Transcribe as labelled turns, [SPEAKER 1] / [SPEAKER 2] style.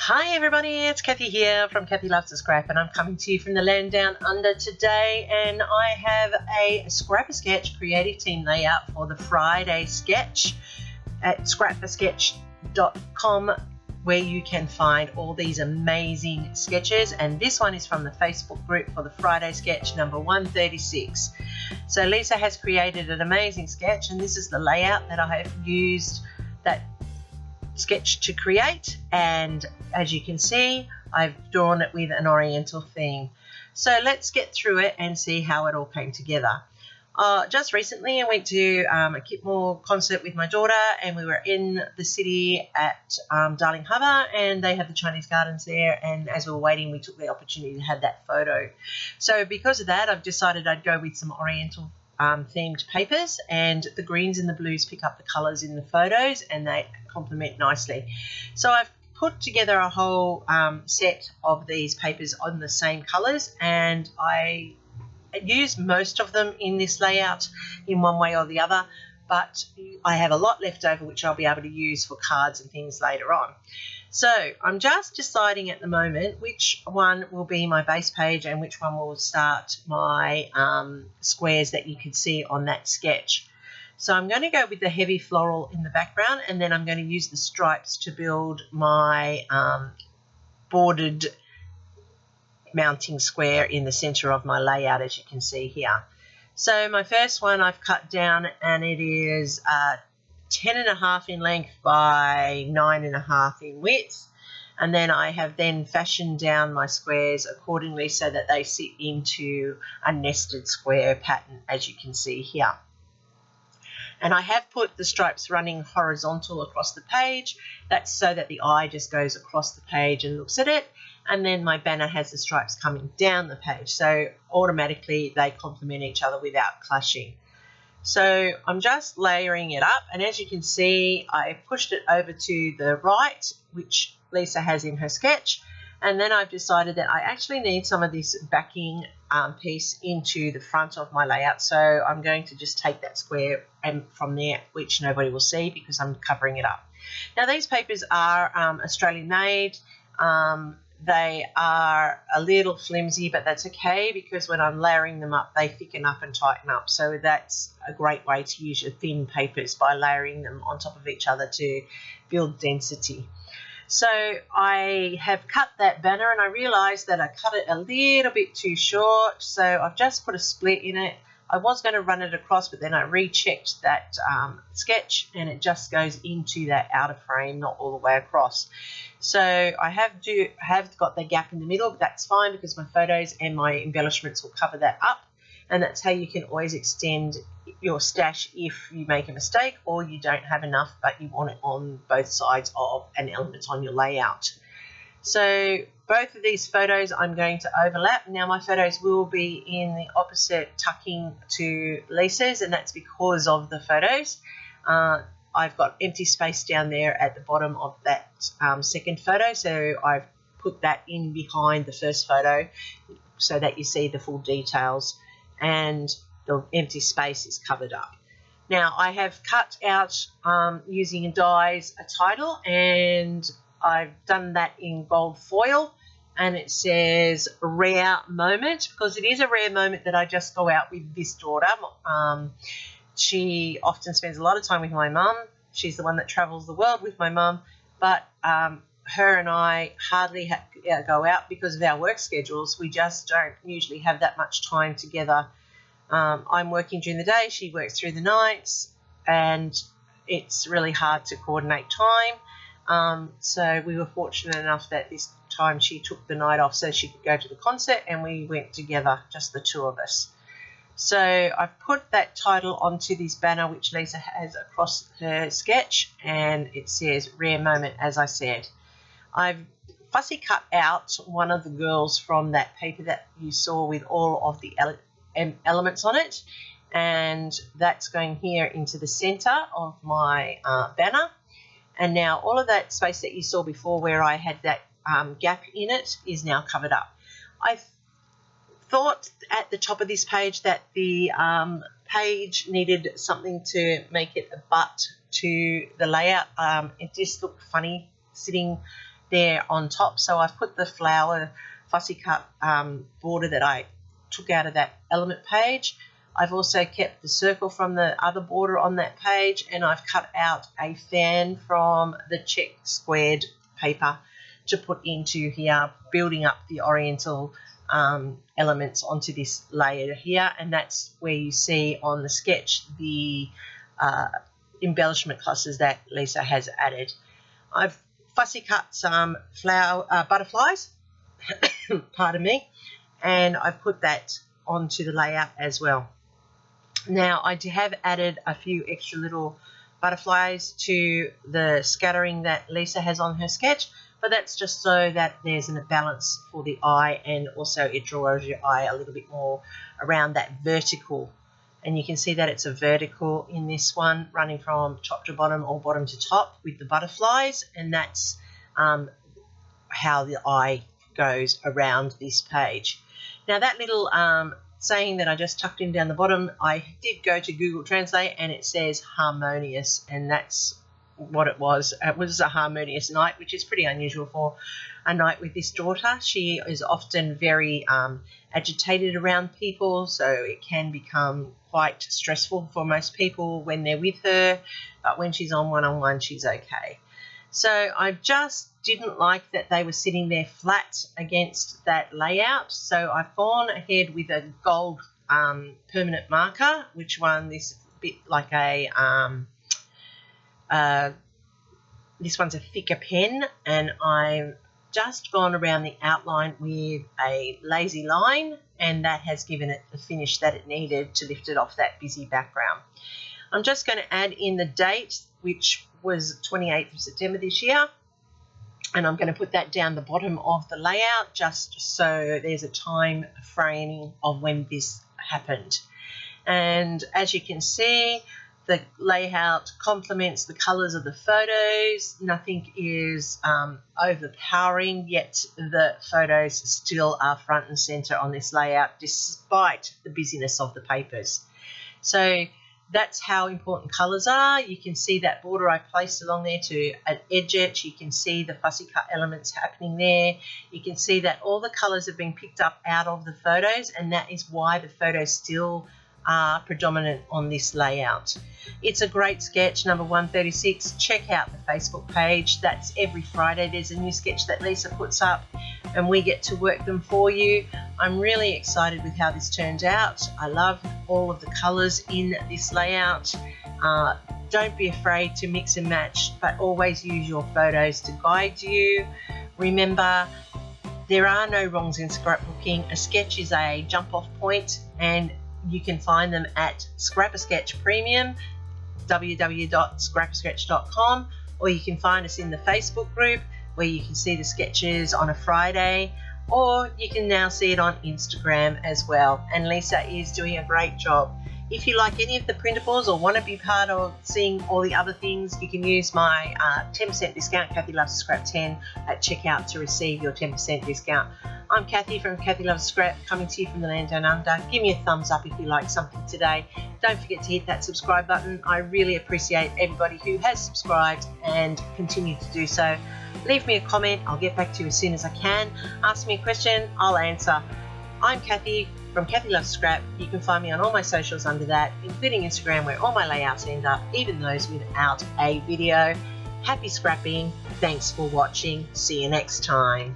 [SPEAKER 1] Hi everybody, it's Kathy here from Kathy Loves to Scrap, and I'm coming to you from the land down under today, and I have a Scrapasketch creative team layout for the Friday sketch at scrapasketch.com, where you can find all these amazing sketches, and this one is from the Facebook group for the Friday sketch number 136. So Lisa has created an amazing sketch, and this is the layout that I have used that sketch to create, and as you can see I've drawn it with an oriental theme. So let's get through it and see how it all came together. Just recently I went to a Kitmore concert with my daughter, and we were in the city at Darling Harbour, and they have the Chinese gardens there, and as we were waiting we took the opportunity to have that photo. So because of that I've decided I'd go with some oriental themed papers, and the greens and the blues pick up the colours in the photos and they complement nicely. So I've put together a whole set of these papers on the same colours, and I use most of them in this layout in one way or the other, but I have a lot left over which I'll be able to use for cards and things later on. So I'm just deciding at the moment which one will be my base page and which one will start my squares that you can see on that sketch. So I'm going to go with the heavy floral in the background, and then I'm going to use the stripes to build my bordered mounting square in the center of my layout, as you can see here. So my first one I've cut down, and it is 10.5 in length by 9.5 in width, and then I have then fashioned down my squares accordingly so that they sit into a nested square pattern, as you can see here. And I have put the stripes running horizontal across the page. That's so that the eye just goes across the page and looks at it, and then my banner has the stripes coming down the page, so automatically they complement each other without clashing. So I'm just layering it up, and as you can see I pushed it over to the right, which Lisa has in her sketch, and then I've decided that I actually need some of this backing piece into the front of my layout, so I'm going to just take that square and from there, which nobody will see because I'm covering it up. Now these papers are Australian made. They are a little flimsy, but that's okay because when I'm layering them up they thicken up and tighten up, so that's a great way to use your thin papers, by layering them on top of each other to build density. So I have cut that banner, and I realised that I cut it a little bit too short, so I've just put a split in it. I was going to run it across, but then I rechecked that sketch, and it just goes into that outer frame, not all the way across. So I have got the gap in the middle, but that's fine because my photos and my embellishments will cover that up, and that's how you can always extend your stash if you make a mistake or you don't have enough but you want it on both sides of an element on your layout. So both of these photos I'm going to overlap. Now my photos will be in the opposite tucking to Lisa's, and that's because of the photos. I've got empty space down there at the bottom of that second photo, so I've put that in behind the first photo so that you see the full details, and the empty space is covered up. Now I have cut out using dies a title, and I've done that in gold foil, and it says rare moment because it is a rare moment that I just go out with this daughter. She often spends a lot of time with my mum. She's the one that travels the world with my mum, but her and I hardly go out because of our work schedules. We just don't usually have that much time together. I'm working during the day, she works through the nights, and it's really hard to coordinate time. So we were fortunate enough that this time she took the night off so she could go to the concert, and we went together, just the two of us. So I've put that title onto this banner which Lisa has across her sketch, and it says rare moment, as I said. I've fussy cut out one of the girls from that paper that you saw with all of the elements on it, and that's going here into the center of my banner. And now all of that space that you saw before where I had that gap in it is now covered up. I thought at the top of this page that the page needed something to make it a butt to the layout. It just looked funny sitting there on top. So I've put the flower fussy cut border that I took out of that element page. I've also kept the circle from the other border on that page, and I've cut out a fan from the check squared paper to put into here, building up the oriental elements onto this layer here. And that's where you see on the sketch the embellishment clusters that Lisa has added. I've fussy cut some butterflies, pardon me, and I've put that onto the layout as well. Now I have added a few extra little butterflies to the scattering that Lisa has on her sketch, but that's just so that there's a balance for the eye, and also it draws your eye a little bit more around that vertical. And you can see that it's a vertical in this one, running from top to bottom or bottom to top with the butterflies, and that's how the eye goes around this page. Now that little saying that I just tucked in down the bottom, I did go to Google Translate and it says harmonious, and that's what it was. It was a harmonious night, which is pretty unusual for a night with this daughter. She is often very agitated around people, so it can become quite stressful for most people when they're with her, but when she's on one-on-one, she's okay. So I just didn't like that they were sitting there flat against that layout, so I've gone ahead with a gold permanent marker, which one this bit like a this one's a thicker pen, and I've just gone around the outline with a lazy line, and that has given it the finish that it needed to lift it off that busy background. I'm just going to add in the date, which was 28th of September this year, and I'm going to put that down the bottom of the layout just so there's a time frame of when this happened. And as you can see, the layout complements the colours of the photos. Nothing is overpowering, yet the photos still are front and centre on this layout despite the busyness of the papers. So that's how important colours are. You can see that border I placed along there to edge it. You can see the fussy cut elements happening there. You can see that all the colours have been picked up out of the photos, and that is why the photos still are predominant on this layout. It's a great sketch, number 136. Check out the Facebook page. That's every Friday. There's a new sketch that Lisa puts up, and we get to work them for you. I'm really excited with how this turned out. I love all of the colours in this layout. Don't be afraid to mix and match, but always use your photos to guide you. Remember, there are no wrongs in scrapbooking. A sketch is a jump-off point, and you can find them at Scrapasketch Premium, www.scrapasketch.com, or you can find us in the Facebook group where you can see the sketches on a Friday, or you can now see it on Instagram as well. And Lisa is doing a great job. If you like any of the printables or want to be part of seeing all the other things, you can use my 10% discount, Kathy Loves Scrap 10, at checkout to receive your 10% discount. I'm Kathy from Kathy Loves Scrap, coming to you from the land down under. Give me a thumbs up if you like something today. Don't forget to hit that subscribe button. I really appreciate everybody who has subscribed and continue to do so. Leave me a comment. I'll get back to you as soon as I can. Ask me a question, I'll answer. I'm Kathy from Kathy Loves Scrap. You can find me on all my socials under that, including Instagram, where all my layouts end up, even those without a video. Happy scrapping. Thanks for watching. See you next time.